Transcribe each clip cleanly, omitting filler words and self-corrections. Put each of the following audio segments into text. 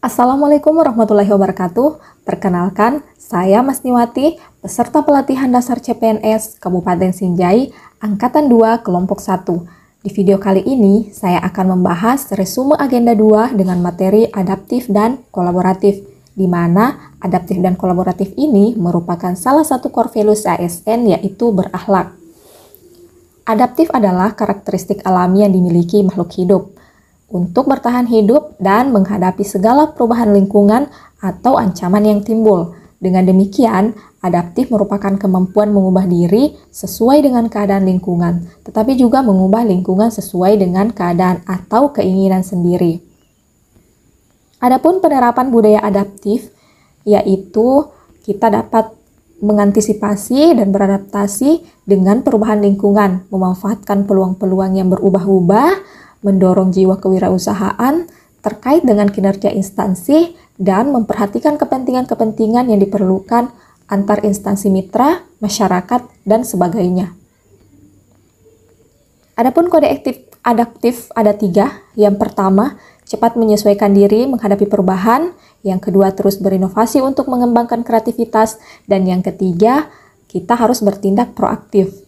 Assalamualaikum warahmatullahi wabarakatuh. Perkenalkan, saya Masniwati, peserta pelatihan dasar CPNS Kabupaten Sinjai, Angkatan 2, Kelompok 1. Di video kali ini, saya akan membahas resume agenda 2 dengan materi adaptif dan kolaboratif, di mana adaptif dan kolaboratif ini merupakan salah satu core values ASN, yaitu berakhlak. Adaptif adalah karakteristik alami yang dimiliki makhluk hidup untuk bertahan hidup dan menghadapi segala perubahan lingkungan atau ancaman yang timbul. Dengan demikian, adaptif merupakan kemampuan mengubah diri sesuai dengan keadaan lingkungan, tetapi juga mengubah lingkungan sesuai dengan keadaan atau keinginan sendiri. Adapun penerapan budaya adaptif, yaitu kita dapat mengantisipasi dan beradaptasi dengan perubahan lingkungan, memanfaatkan peluang-peluang yang berubah-ubah, mendorong jiwa kewirausahaan terkait dengan kinerja instansi, dan memperhatikan kepentingan-kepentingan yang diperlukan antar instansi mitra, masyarakat, dan sebagainya. Adapun kode etik adaptif ada 3. Yang pertama, cepat menyesuaikan diri menghadapi perubahan. Yang kedua, terus berinovasi untuk mengembangkan kreativitas. Dan yang ketiga, kita harus bertindak proaktif.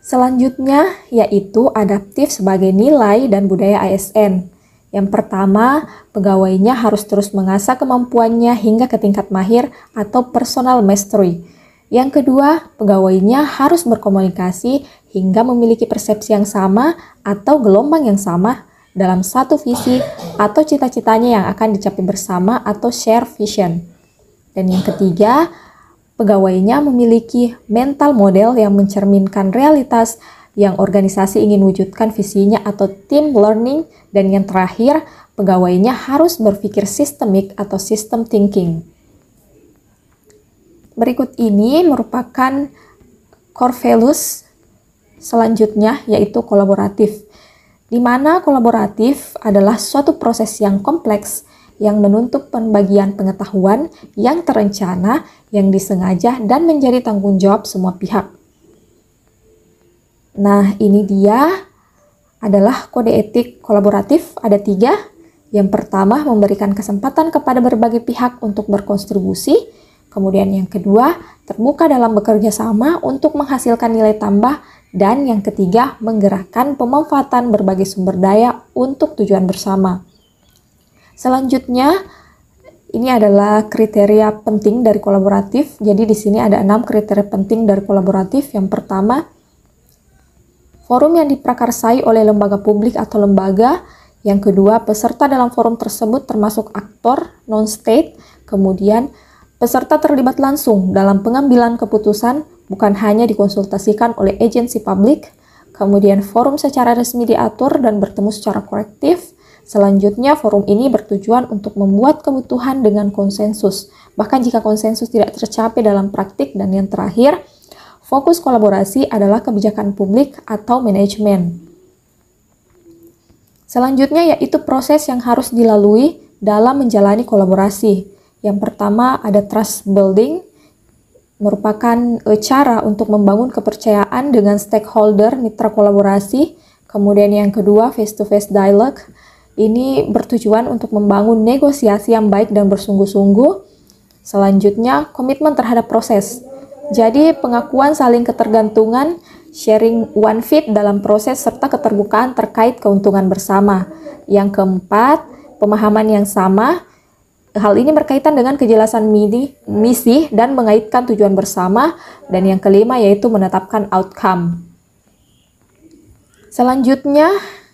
Selanjutnya, yaitu adaptif sebagai nilai dan budaya ASN. Yang pertama, pegawainya harus terus mengasah kemampuannya hingga ke tingkat mahir atau personal mastery. Yang kedua, pegawainya harus berkomunikasi hingga memiliki persepsi yang sama atau gelombang yang sama dalam satu visi atau cita-citanya yang akan dicapai bersama atau share vision. Dan yang ketiga, pegawainya memiliki mental model yang mencerminkan realitas yang organisasi ingin wujudkan visinya atau team learning. Dan yang terakhir, pegawainya harus berpikir sistemik atau system thinking. Berikut ini merupakan core values selanjutnya, yaitu kolaboratif, di mana kolaboratif adalah suatu proses yang kompleks yang menuntut pembagian pengetahuan yang terencana, yang disengaja, dan menjadi tanggung jawab semua pihak. Nah, ini dia adalah kode etik kolaboratif, ada 3. Yang pertama, memberikan kesempatan kepada berbagai pihak untuk berkontribusi. Kemudian yang kedua, terbuka dalam bekerja sama untuk menghasilkan nilai tambah. Dan yang ketiga, menggerakkan pemanfaatan berbagai sumber daya untuk tujuan bersama. Selanjutnya, ini adalah kriteria penting dari kolaboratif. Jadi di sini ada 6 kriteria penting dari kolaboratif. Yang pertama, forum yang diprakarsai oleh lembaga publik atau lembaga. Yang kedua, peserta dalam forum tersebut termasuk aktor non-state. Kemudian, peserta terlibat langsung dalam pengambilan keputusan, bukan hanya dikonsultasikan oleh agensi publik. Kemudian, forum secara resmi diatur dan bertemu secara kolektif. Selanjutnya, forum ini bertujuan untuk membuat kebutuhan dengan konsensus, bahkan jika konsensus tidak tercapai dalam praktik. Dan yang terakhir, fokus kolaborasi adalah kebijakan publik atau manajemen. Selanjutnya, yaitu proses yang harus dilalui dalam menjalani kolaborasi. Yang pertama, ada trust building, merupakan cara untuk membangun kepercayaan dengan stakeholder mitra kolaborasi. Kemudian yang kedua, face-to-face dialogue. Ini bertujuan untuk membangun negosiasi yang baik dan bersungguh-sungguh. Selanjutnya, komitmen terhadap proses. Jadi, pengakuan saling ketergantungan, sharing one fit dalam proses, serta keterbukaan terkait keuntungan bersama. Yang keempat, pemahaman yang sama. Hal ini berkaitan dengan kejelasan misi dan mengaitkan tujuan bersama. Dan yang kelima, yaitu menetapkan outcome. Selanjutnya,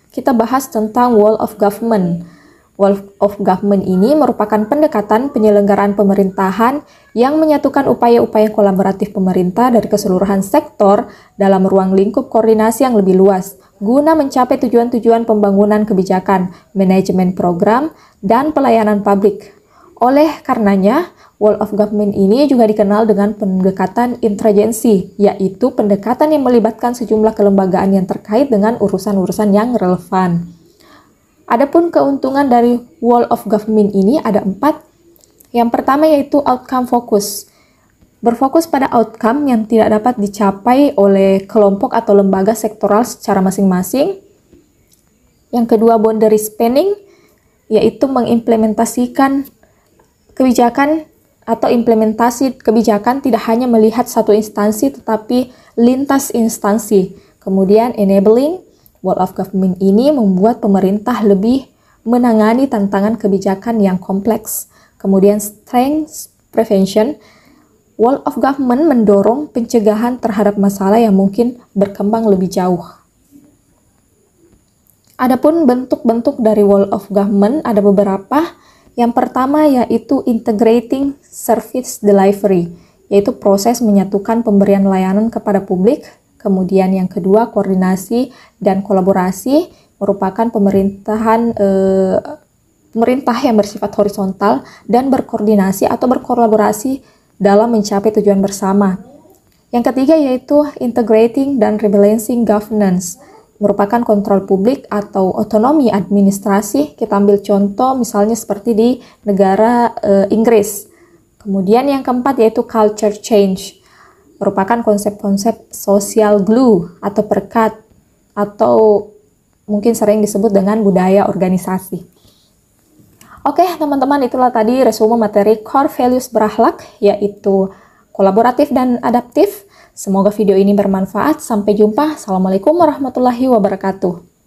kita bahas tentang Whole of Government. Whole of Government ini merupakan pendekatan penyelenggaraan pemerintahan yang menyatukan upaya-upaya kolaboratif pemerintah dari keseluruhan sektor dalam ruang lingkup koordinasi yang lebih luas, guna mencapai tujuan-tujuan pembangunan kebijakan, manajemen program, dan pelayanan publik. Oleh karenanya, Whole of Government ini juga dikenal dengan pendekatan interagensi, yaitu pendekatan yang melibatkan sejumlah kelembagaan yang terkait dengan urusan-urusan yang relevan. Adapun keuntungan dari Whole of Government ini ada 4. Yang pertama yaitu outcome focus. Berfokus pada outcome yang tidak dapat dicapai oleh kelompok atau lembaga sektoral secara masing-masing. Yang kedua, boundary spanning. yaitu mengimplementasikan kebijakan atau implementasi kebijakan tidak hanya melihat satu instansi tetapi lintas instansi. Kemudian enabling world of government ini membuat pemerintah lebih menangani tantangan kebijakan yang kompleks. Kemudian strength prevention, world of government mendorong pencegahan terhadap masalah yang mungkin berkembang lebih jauh. Adapun bentuk-bentuk dari world of government ada beberapa. Yang pertama yaitu integrating service delivery, yaitu proses menyatukan pemberian layanan kepada publik. Kemudian yang kedua, koordinasi dan kolaborasi, merupakan pemerintah yang bersifat horizontal dan berkoordinasi atau berkolaborasi dalam mencapai tujuan bersama. Yang ketiga yaitu integrating dan rebalancing governance, merupakan kontrol publik atau otonomi administrasi. Kita ambil contoh misalnya seperti di negara Inggris. Kemudian yang keempat yaitu culture change, merupakan konsep-konsep social glue atau perekat, atau mungkin sering disebut dengan budaya organisasi. Oke teman-teman, itulah tadi resume materi core values berakhlak, yaitu kolaboratif dan adaptif. Semoga video ini bermanfaat. Sampai jumpa. Assalamualaikum warahmatullahi wabarakatuh.